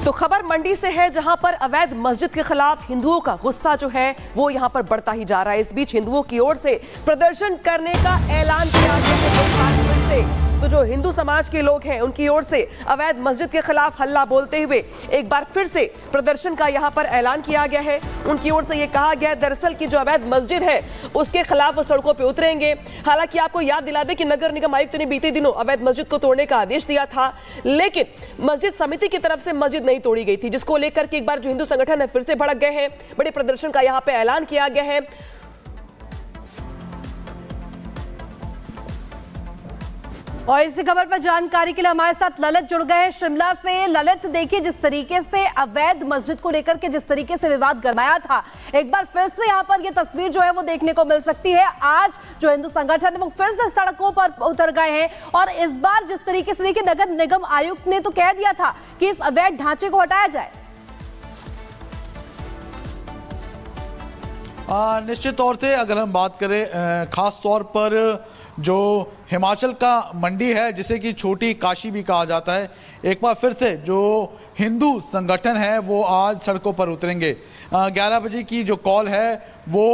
तो खबर मंडी से है, जहां पर अवैध मस्जिद के खिलाफ हिंदुओं का गुस्सा जो है वो यहां पर बढ़ता ही जा रहा है। इस बीच हिंदुओं की ओर से प्रदर्शन करने का ऐलान किया गया है। तो जो हिंदू समाज के लोग हैं उनकी ओर से अवैध मस्जिद के खिलाफ हल्ला बोलते हुए एक बार फिर से प्रदर्शन का यहां पर ऐलान किया गया है। उनकी ओर से ये कहा गया है दरअसल की जो अवैध मस्जिद है उसके खिलाफ वो सड़कों पे उतरेंगे। हालांकि आपको याद दिला दें कि नगर निगम आयुक्त ने बीते दिनों अवैध मस्जिद को तोड़ने का आदेश दिया था, लेकिन मस्जिद समिति की तरफ से मस्जिद नहीं तोड़ी गई थी, जिसको लेकर के एक बार जो हिंदू संगठन है फिर से भड़क गए हैं। बड़े प्रदर्शन का यहां पे ऐलान किया गया है। और इसी खबर पर जानकारी के लिए हमारे साथ ललित जुड़ गए हैं शिमला से। ललित, देखिए जिस तरीके से अवैध मस्जिद को लेकर के जिस तरीके से विवाद गरमाया था, एक बार फिर से यहाँ पर ये तस्वीर जो है वो देखने को मिल सकती है। आज जो हिंदू संगठन है वो फिर से सड़कों पर उतर गए हैं और इस बार जिस तरीके से देखिए नगर निगम आयुक्त ने तो कह दिया था कि इस अवैध ढांचे को हटाया जाए। निश्चित तौर से अगर हम बात करें खास तौर पर जो हिमाचल का मंडी है जिसे कि छोटी काशी भी कहा जाता है, एक बार फिर से जो हिंदू संगठन है वो आज सड़कों पर उतरेंगे। 11 बजे की जो कॉल है वो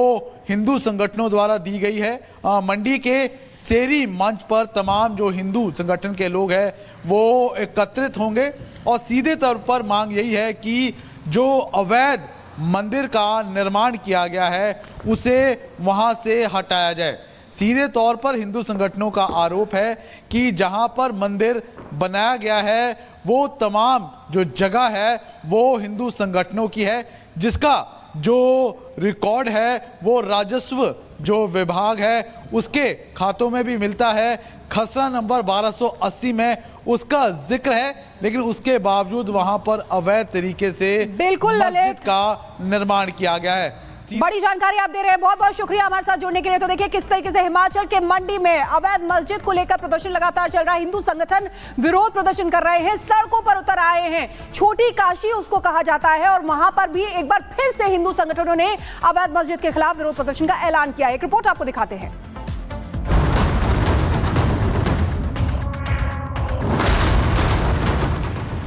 हिंदू संगठनों द्वारा दी गई है। मंडी के शेरी मंच पर तमाम जो हिंदू संगठन के लोग हैं वो एकत्रित होंगे और सीधे तौर पर मांग यही है कि जो अवैध मंदिर का निर्माण किया गया है उसे वहां से हटाया जाए। सीधे तौर पर हिंदू संगठनों का आरोप है कि जहां पर मंदिर बनाया गया है वो तमाम जो जगह है वो हिंदू संगठनों की है, जिसका जो रिकॉर्ड है वो राजस्व जो विभाग है उसके खातों में भी मिलता है। खसरा नंबर 1280 में उसका जिक्र है, लेकिन उसके बावजूद वहां पर अवैध तरीके से मस्जिद का निर्माण किया गया है। बड़ी जानकारी आप दे रहे हैं, बहुत बहुत शुक्रिया हमारे साथ जुड़ने के लिए। तो देखिए किस तरीके से हिमाचल के मंडी में अवैध मस्जिद को लेकर प्रदर्शन लगातार चल रहा है। हिंदू संगठन विरोध प्रदर्शन कर रहे हैं, सड़कों पर उतर आए हैं। छोटी काशी उसको कहा जाता है और वहां पर भी एक बार फिर से हिंदू संगठनों ने अवैध मस्जिद के खिलाफ विरोध प्रदर्शन का ऐलान किया है। एक रिपोर्ट आपको दिखाते हैं।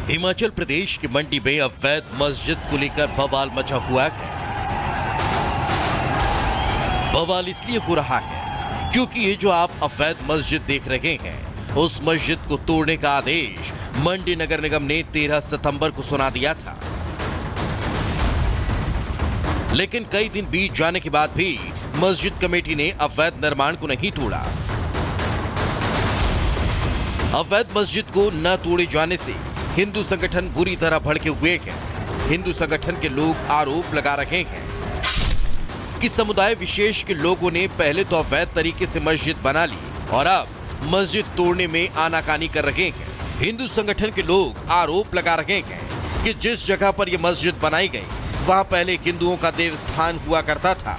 हिमाचल प्रदेश की मंडी में अवैध मस्जिद को लेकर बवाल मचा हुआ है। बवाल इसलिए हो रहा है क्योंकि ये जो आप अवैध मस्जिद देख रहे हैं उस मस्जिद को तोड़ने का आदेश मंडी नगर निगम ने 13 सितंबर को सुना दिया था, लेकिन कई दिन बीत जाने के बाद भी मस्जिद कमेटी ने अवैध निर्माण को नहीं तोड़ा। अवैध मस्जिद को न तोड़े जाने से हिंदू संगठन बुरी तरह भड़के हुए हैं। हिंदू संगठन के लोग आरोप लगा रहे हैं कि समुदाय विशेष के लोगों ने पहले तो अवैध तरीके से मस्जिद बना ली और अब मस्जिद तोड़ने में आनाकानी कर रहे हैं। हिंदू संगठन के लोग आरोप लगा रहे हैं कि जिस जगह पर यह मस्जिद बनाई गई वहां पहले हिंदुओं का देवस्थान हुआ करता था,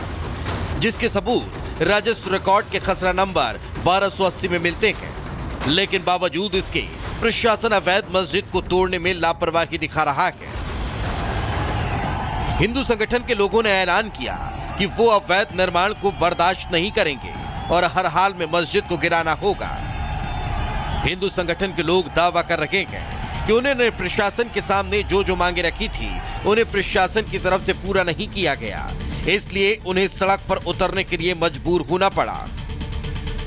जिसके सबूत राजस्व रिकॉर्ड के खसरा नंबर 1280 में मिलते हैं, लेकिन बावजूद इसके प्रशासन अवैध मस्जिद को तोड़ने में लापरवाही दिखा रहा है। हिंदू संगठन के लोगों ने ऐलान किया कि वो अवैध निर्माण को बर्दाश्त नहीं करेंगे और हर हाल में मस्जिद को गिराना होगा। हिंदू संगठन के लोग दावा कर रहे हैं कि उन्होंने प्रशासन के सामने जो मांगे रखी थी उन्हें प्रशासन की तरफ से पूरा नहीं किया गया, इसलिए उन्हें सड़क पर उतरने के लिए मजबूर होना पड़ा।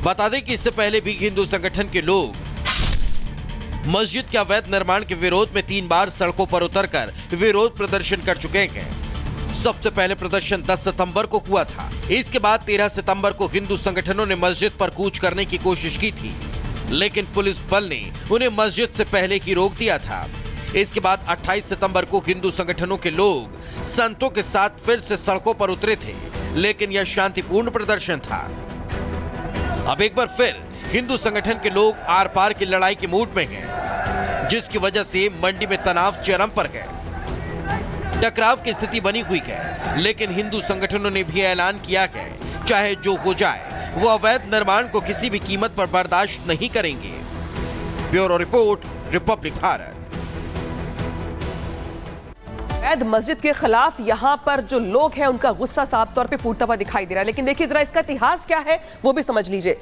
बता दें कि इससे पहले भी हिंदू संगठन के लोग मस्जिद के अवैध निर्माण के विरोध में 3 बार सड़कों पर उतरकर विरोध प्रदर्शन कर चुके हैं। सबसे पहले प्रदर्शन 10 सितंबर को हुआ था। इसके बाद 13 सितंबर को हिंदू संगठनों ने मस्जिद पर कूच करने की कोशिश की थी, लेकिन पुलिस बल ने उन्हें मस्जिद से पहले ही रोक दिया था। इसके बाद 28 सितंबर को हिंदू संगठनों के लोग संतों के साथ फिर से सड़कों पर उतरे थे, लेकिन यह शांतिपूर्ण प्रदर्शन था। अब एक बार फिर हिंदू संगठन के लोग आर पार की लड़ाई के मूड में हैं, जिसकी वजह से मंडी में तनाव चरम पर है। टकराव की स्थिति बनी हुई है, लेकिन हिंदू संगठनों ने भी ऐलान किया है चाहे जो हो जाए वो अवैध निर्माण को किसी भी कीमत पर बर्दाश्त नहीं करेंगे। Bureau report, Republic Bharat. अवैध मस्जिद के खिलाफ यहाँ पर जो लोग हैं उनका गुस्सा साफ तौर पे फूटता हुआ दिखाई दे रहा है, लेकिन देखिए जरा इसका इतिहास क्या है वो भी समझ लीजिए।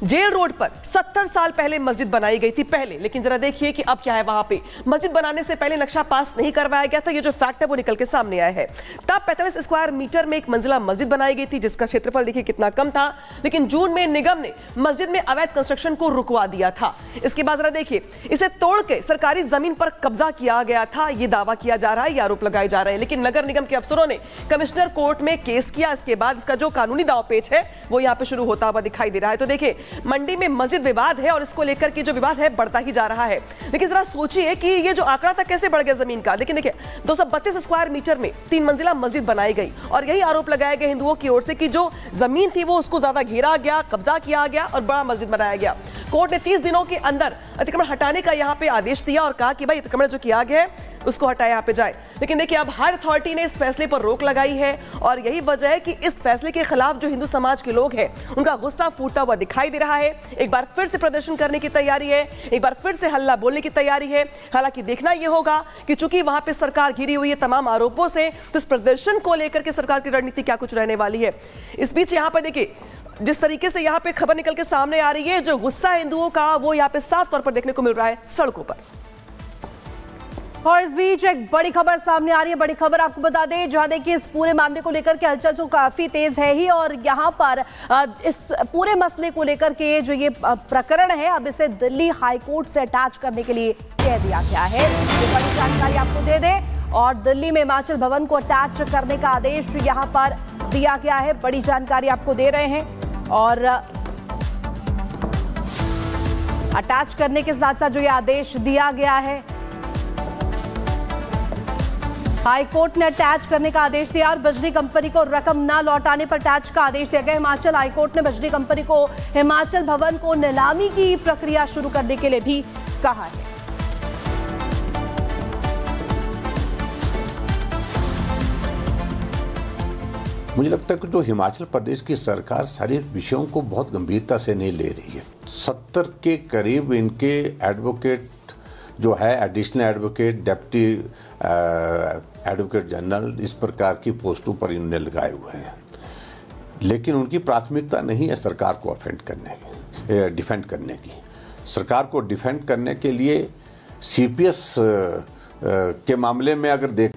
जेल रोड पर 70 साल पहले मस्जिद बनाई गई थी पहले, लेकिन जरा देखिए कि अब क्या है वहां पे। मस्जिद बनाने से पहले नक्शा पास नहीं करवाया गया था, ये जो फैक्ट है वो निकल के सामने आया है। तब 45 स्क्वायर मीटर में एक मंजिला मस्जिद बनाई गई थी, जिसका क्षेत्रफल देखिए कितना कम था, लेकिन जून में निगम ने मस्जिद में अवैध कंस्ट्रक्शन को रुकवा दिया था। इसके बाद जरा देखिए, इसे तोड़ के सरकारी जमीन पर कब्जा किया गया था, ये दावा किया जा रहा है, ये आरोप लगाए जा रहे हैं। लेकिन नगर निगम के अफसरों ने कमिश्नर कोर्ट में केस किया। इसके बाद इसका जो कानूनी दांवपेच है वो यहाँ पे शुरू होता हुआ दिखाई दे रहा है। तो देखिए, मंडी में मस्जिद विवाद है और इसको लेकर के जो विवाद है बढ़ता ही जा रहा है। लेकिन जरा सोचिए कि ये जो आंकड़ा था कैसे बढ़ गया जमीन का। लेकिन देखिए, 232 स्क्वायर मीटर में 3 मंजिला मस्जिद बनाई गई और यही आरोप लगाया गया हिंदुओं की ओर से कि जो जमीन थी वो उसको ज्यादा घेरा गया, कब्जा किया गया और बड़ा मस्जिद बनाया गया। कोर्ट ने 30 दिनों के अंदर अतिक्रमण हटाने का यहाँ पे आदेश दिया और कहा कि भाई अतिक्रमण जो किया गया है उसको हटाया यहाँ पे जाए। लेकिन देखिए, अब हर अथॉरिटी ने इस फैसले पर रोक लगाई है और यही वजह है कि इस फैसले के खिलाफ जो हिंदू समाज के लोग हैं उनका गुस्सा फूटता हुआ दिखाई दे रहा है। एक बार फिर से प्रदर्शन करने की तैयारी है, एक बार फिर से हल्ला बोलने की तैयारी है। हालांकि देखना यह होगा कि चूंकि वहां पे सरकार घिरी हुई है तमाम आरोपों से, तो इस प्रदर्शन को लेकर के सरकार की रणनीति क्या कुछ रहने वाली है। इस बीच यहाँ पर देखिए, जिस तरीके से यहाँ पे खबर निकल के सामने आ रही है, जो गुस्सा हिंदुओं का वो यहाँ पे साफ तौर पर देखने को मिल रहा है सड़कों पर। और इस बीच एक बड़ी खबर सामने आ रही है। बड़ी खबर आपको बता दें, जहां देखिए इस पूरे मामले को लेकर के हलचल तो काफी तेज है ही, और यहां पर इस पूरे मसले को लेकर के जो ये प्रकरण है अब इसे दिल्ली हाई कोर्ट से अटैच करने के लिए कह दिया गया है। ये बड़ी जानकारी आपको दे दें, और दिल्ली में हिमाचल भवन को अटैच करने का आदेश यहां पर दिया गया है। बड़ी जानकारी आपको दे रहे हैं, और अटैच करने के साथ साथ जो ये आदेश दिया गया है, हाई कोर्ट ने अटैच करने का आदेश दिया और बिजली कंपनी को रकम ना लौटाने पर अटैच का आदेश दिया गया। हिमाचल हाई कोर्ट ने बिजली कंपनी को हिमाचल भवन को नीलामी की प्रक्रिया शुरू करने के लिए भी कहा है। मुझे लगता है कि जो हिमाचल प्रदेश की सरकार सारे विषयों को बहुत गंभीरता से नहीं ले रही है। 70 के करीब इनके एडवोकेट जो है, additional advocate, deputy advocate general, इस प्रकार की पोस्टों पर इन्होंने लगाए हुए हैं, लेकिन उनकी प्राथमिकता नहीं है सरकार को डिफेंड करने की। सरकार को डिफेंड करने के लिए सीपीएस के मामले में अगर देख